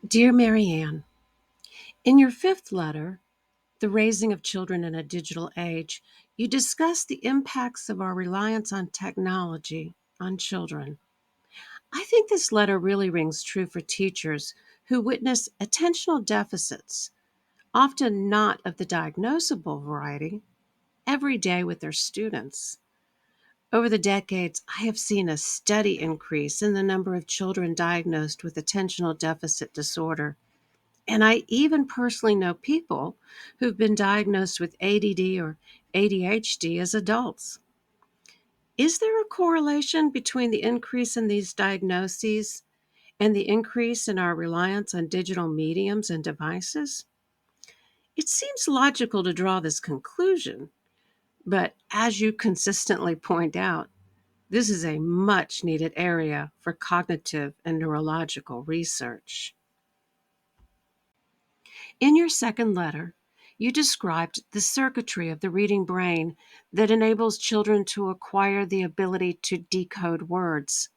Dear Maryanne, in your fifth letter, The Raising of Children in a Digital Age, you discuss the impacts of our reliance on technology on children. I think this letter really rings true for teachers who witness attentional deficits, often not of the diagnosable variety, every day with their students. Over the decades, I have seen a steady increase in the number of children diagnosed with attentional deficit disorder. And I even personally know people who've been diagnosed with ADD or ADHD as adults. Is there a correlation between the increase in these diagnoses and the increase in our reliance on digital mediums and devices? It seems logical to draw this conclusion, but as you consistently point out, this is a much needed area for cognitive and neurological research. In your second letter, you described the circuitry of the reading brain that enables children to acquire the ability to decode words.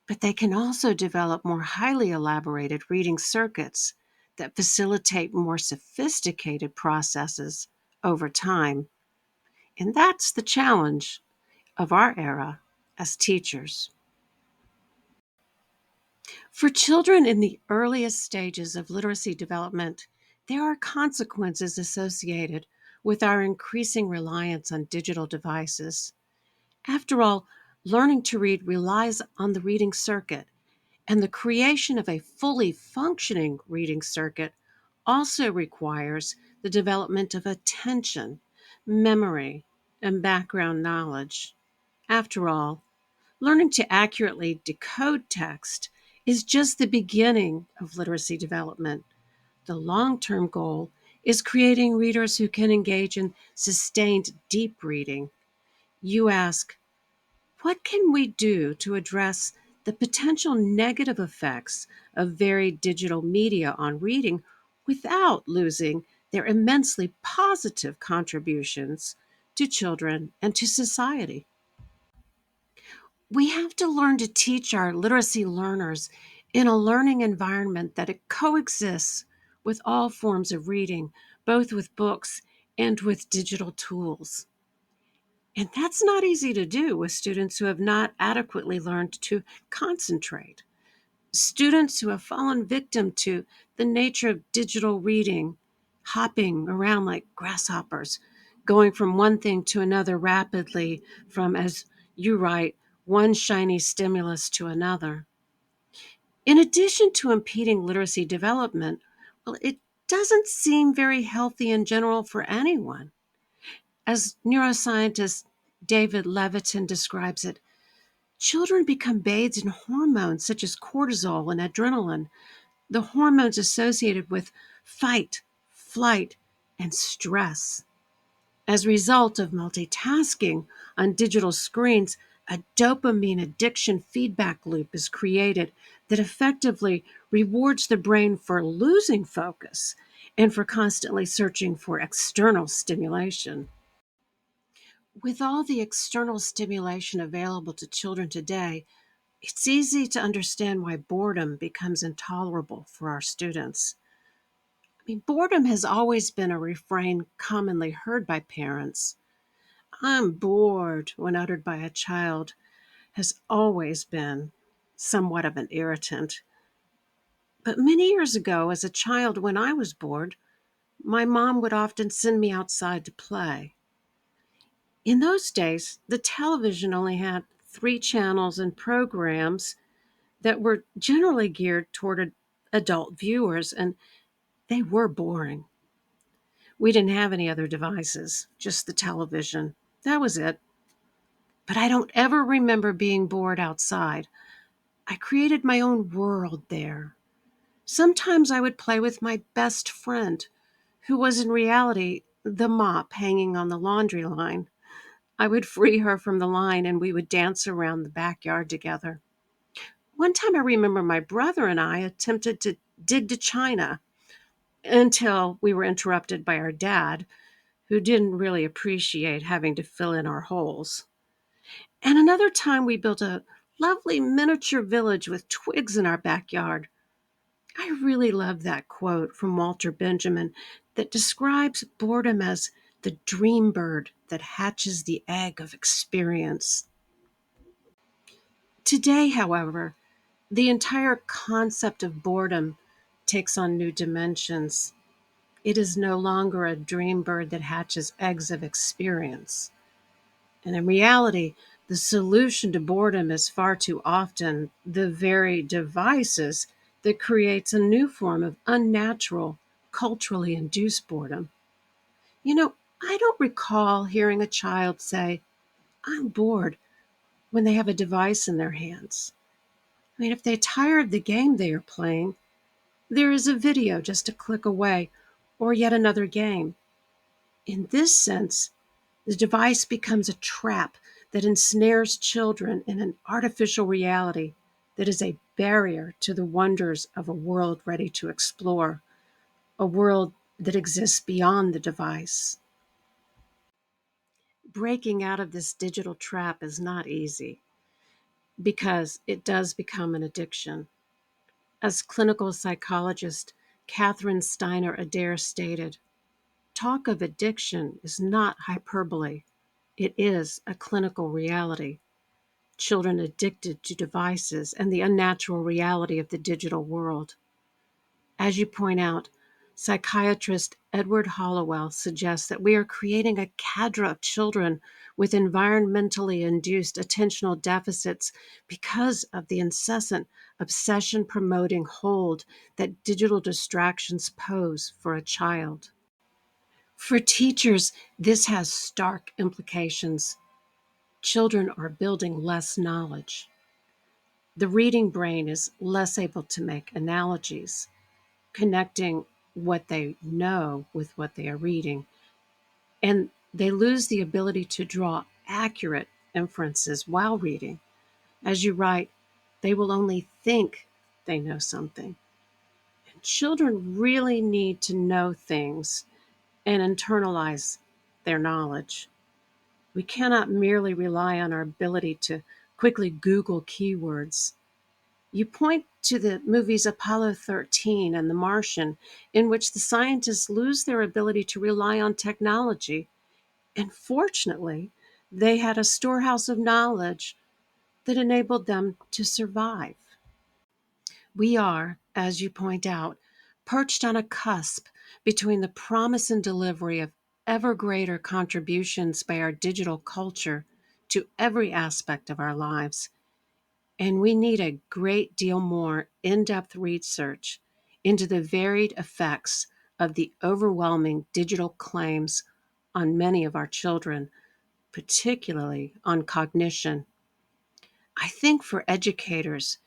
But they can also develop more highly elaborated reading circuits that facilitate more sophisticated processes over time. And that's the challenge of our era as teachers. For children in the earliest stages of literacy development, there are consequences associated with our increasing reliance on digital devices. After all, learning to read relies on the reading circuit, and the creation of a fully functioning reading circuit also requires the development of attention, memory, and background knowledge. After all, learning to accurately decode text is just the beginning of literacy development. The long term goal is creating readers who can engage in sustained deep reading. You ask, what can we do to address the potential negative effects of varied digital media on reading without losing their immensely positive contributions to children and to society? We have to learn to teach our literacy learners in a learning environment that it coexists with all forms of reading, both with books and with digital tools. And that's not easy to do with students who have not adequately learned to concentrate. Students who have fallen victim to the nature of digital reading, hopping around like grasshoppers, going from one thing to another rapidly, from, as you write, one shiny stimulus to another. In addition to impeding literacy development, well, it doesn't seem very healthy in general for anyone. As neuroscientist David Levitin describes it, children become bathed in hormones such as cortisol and adrenaline, the hormones associated with fight, flight, and stress. As a result of multitasking on digital screens, a dopamine addiction feedback loop is created that effectively rewards the brain for losing focus and for constantly searching for external stimulation. With all the external stimulation available to children today, it's easy to understand why boredom becomes intolerable for our students. Boredom has always been a refrain commonly heard by parents. I'm bored, when uttered by a child, has always been somewhat of an irritant. But many years ago, as a child, when I was bored, my mom would often send me outside to play. In those days, the television only had three channels and programs that were generally geared toward adult viewers, and they were boring. We didn't have any other devices, just the television. That was it. But I don't ever remember being bored outside. I created my own world there. Sometimes I would play with my best friend, who was in reality the mop hanging on the laundry line. I would free her from the line and we would dance around the backyard together. One time I remember my brother and I attempted to dig to China until we were interrupted by our dad, who didn't really appreciate having to fill in our holes. And another time we built a lovely miniature village with twigs in our backyard. I really love that quote from Walter Benjamin that describes boredom as the dream bird that hatches the egg of experience. Today, however, the entire concept of boredom takes on new dimensions. It is no longer a dream bird that hatches eggs of experience. And in reality, the solution to boredom is far too often the very devices that creates a new form of unnatural, culturally induced boredom. You know, I don't recall hearing a child say, "I'm bored," when they have a device in their hands. I mean, if they tire of the game they are playing, there is a video just a click away, or yet another game. In this sense, the device becomes a trap that ensnares children in an artificial reality that is a barrier to the wonders of a world ready to explore, a world that exists beyond the device. Breaking out of this digital trap is not easy because it does become an addiction. As clinical psychologist Catherine Steiner Adair stated, talk of addiction is not hyperbole. It is a clinical reality. Children addicted to devices and the unnatural reality of the digital world. As you point out, psychiatrist Edward Hollowell suggests that we are creating a cadre of children with environmentally induced attentional deficits because of the incessant obsession promoting hold that digital distractions pose for a child. For teachers, this has stark implications. Children are building less knowledge. The reading brain is less able to make analogies, connecting what they know with what they are reading, and they lose the ability to draw accurate inferences while reading. As you write, they will only think they know something. And children really need to know things and internalize their knowledge. We cannot merely rely on our ability to quickly Google keywords. You point to the movies Apollo 13 and The Martian, in which the scientists lose their ability to rely on technology. And fortunately, they had a storehouse of knowledge that enabled them to survive. We are, as you point out, perched on a cusp between the promise and delivery of ever greater contributions by our digital culture to every aspect of our lives. And we need a great deal more in depth research into the varied effects of the overwhelming digital claims on many of our children, particularly on cognition. I think for educators,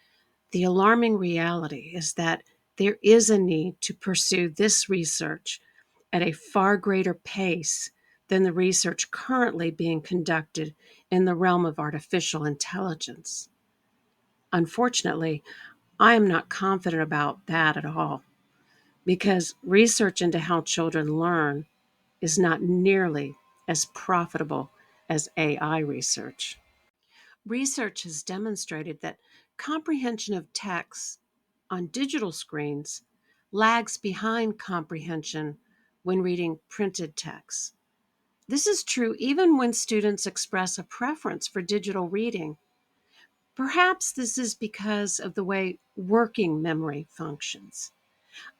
the alarming reality is that there is a need to pursue this research at a far greater pace than the research currently being conducted in the realm of artificial intelligence. Unfortunately, I am not confident about that at all because research into how children learn is not nearly as profitable as AI research. Research has demonstrated that comprehension of text on digital screens lags behind comprehension when reading printed text. This is true even when students express a preference for digital reading. Perhaps this is because of the way working memory functions.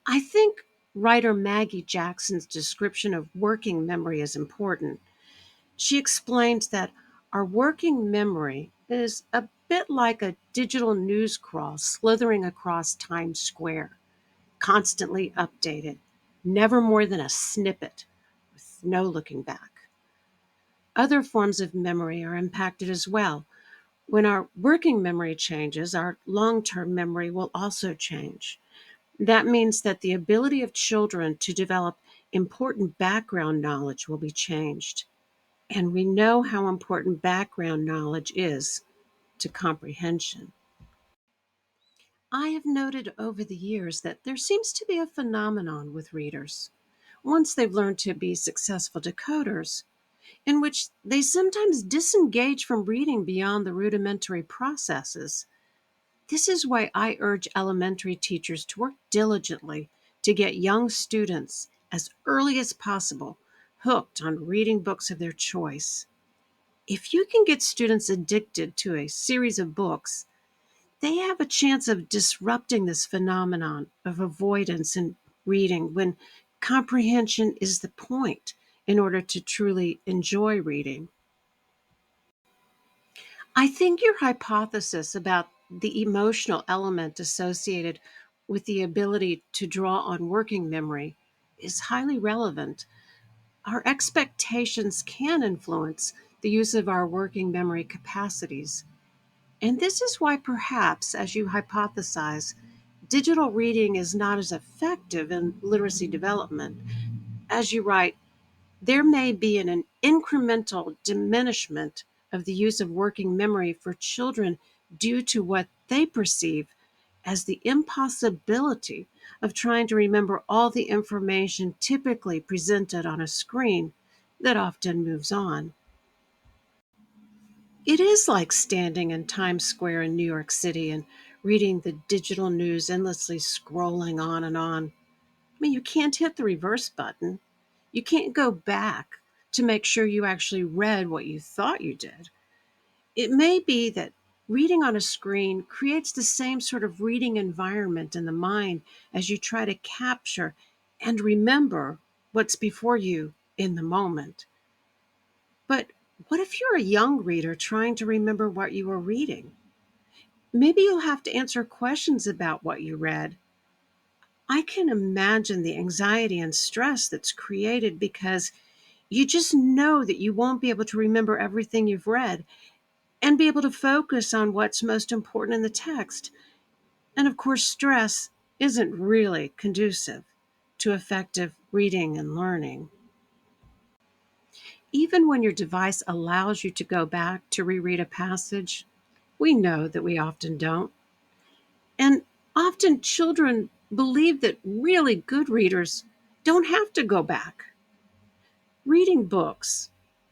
I think writer Maggie Jackson's description of working memory is important. She explains that our working memory is a bit like a digital news crawl slithering across Times Square, constantly updated, never more than a snippet, with no looking back. Other forms of memory are impacted as well. When our working memory changes, our long term memory will also change. That means that the ability of children to develop important background knowledge will be changed. And we know how important background knowledge is to comprehension. I have noted over the years that there seems to be a phenomenon with readers, once they've learned to be successful decoders, in which they sometimes disengage from reading beyond the rudimentary processes. This is why I urge elementary teachers to work diligently to get young students, as early as possible, hooked on reading books of their choice. If you can get students addicted to a series of books, they have a chance of disrupting this phenomenon of avoidance in reading when comprehension is the point in order to truly enjoy reading. I think your hypothesis about the emotional element associated with the ability to draw on working memory is highly relevant. Our expectations can influence the use of our working memory capacities. And this is why, perhaps, as you hypothesize, digital reading is not as effective in literacy development. As you write, there may be an incremental diminishment of the use of working memory for children due to what they perceive as the impossibility of trying to remember all the information typically presented on a screen that often moves on. It is like standing in Times Square in New York City and reading the digital news endlessly scrolling on and on. I mean, you can't hit the reverse button. You can't go back to make sure you actually read what you thought you did. It may be that reading on a screen creates the same sort of reading environment in the mind as you try to capture and remember what's before you in the moment. But what if you're a young reader trying to remember what you were reading? Maybe you'll have to answer questions about what you read. I can imagine the anxiety and stress that's created because you just know that you won't be able to remember everything you've read and be able to focus on what's most important in the text. And of course, stress isn't really conducive to effective reading and learning. Even when your device allows you to go back to reread a passage, we know that we often don't. And often children believe that really good readers don't have to go back. Reading books,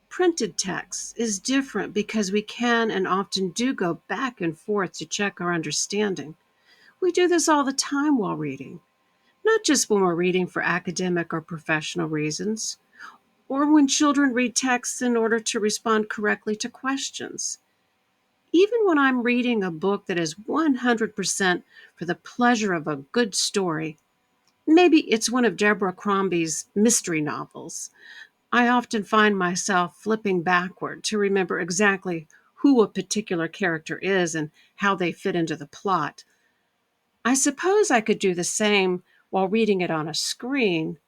printed text, is different because we can and often do go back and forth to check our understanding. We do this all the time while reading, not just when we're reading for academic or professional reasons, or when children read texts in order to respond correctly to questions. Even when I'm reading a book that is 100% for the pleasure of a good story, maybe it's one of Deborah Crombie's mystery novels, I often find myself flipping backward to remember exactly who a particular character is and how they fit into the plot. I suppose I could do the same while reading it on a screen,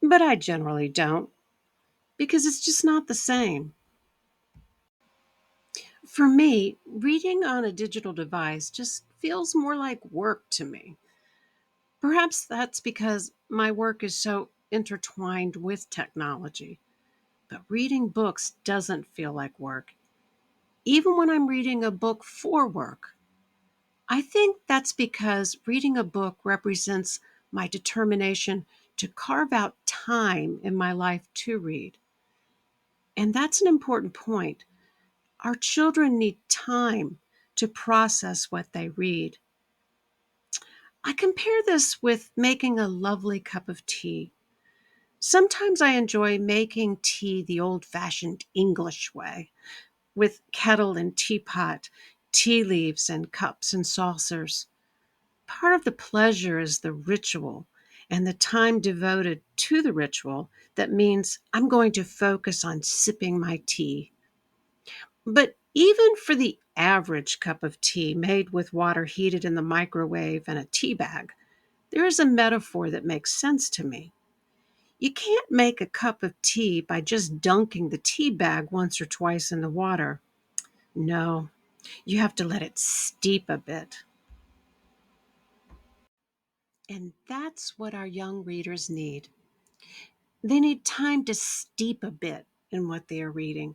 but I generally don't because it's just not the same. For me, reading on a digital device just feels more like work to me. Perhaps that's because my work is so intertwined with technology. But reading books doesn't feel like work, even when I'm reading a book for work. I think that's because reading a book represents my determination to carve out time in my life to read. And that's an important point. Our children need time to process what they read. I compare this with making a lovely cup of tea. Sometimes I enjoy making tea the old fashioned English way, with kettle and teapot, tea leaves and cups and saucers. Part of the pleasure is the ritual and the time devoted to the ritual that means I'm going to focus on sipping my tea. But even for the average cup of tea made with water heated in the microwave and a tea bag, there is a metaphor that makes sense to me. You can't make a cup of tea by just dunking the tea bag once or twice in the water. No, you have to let it steep a bit. And that's what our young readers need. They need time to steep a bit in what they are reading,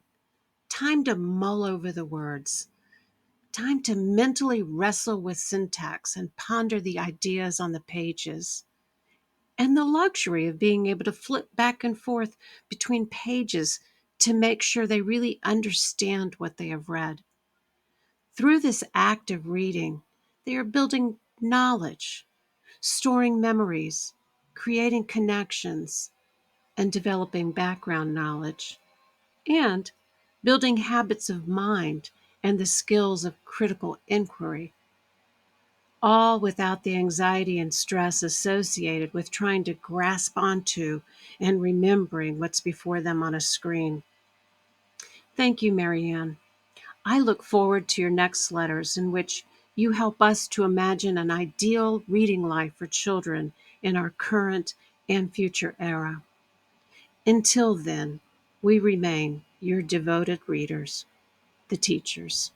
time to mull over the words, time to mentally wrestle with syntax and ponder the ideas on the pages, and the luxury of being able to flip back and forth between pages to make sure they really understand what they have read. Through this act of reading, They are building knowledge, storing memories, creating connections, and developing background knowledge, and building habits of mind and the skills of critical inquiry, all without the anxiety and stress associated with trying to grasp onto and remembering what's before them on a screen. Thank you, Maryanne. I look forward to your next letters in which you help us to imagine an ideal reading life for children in our current and future era. Until then, we remain your devoted readers, the teachers.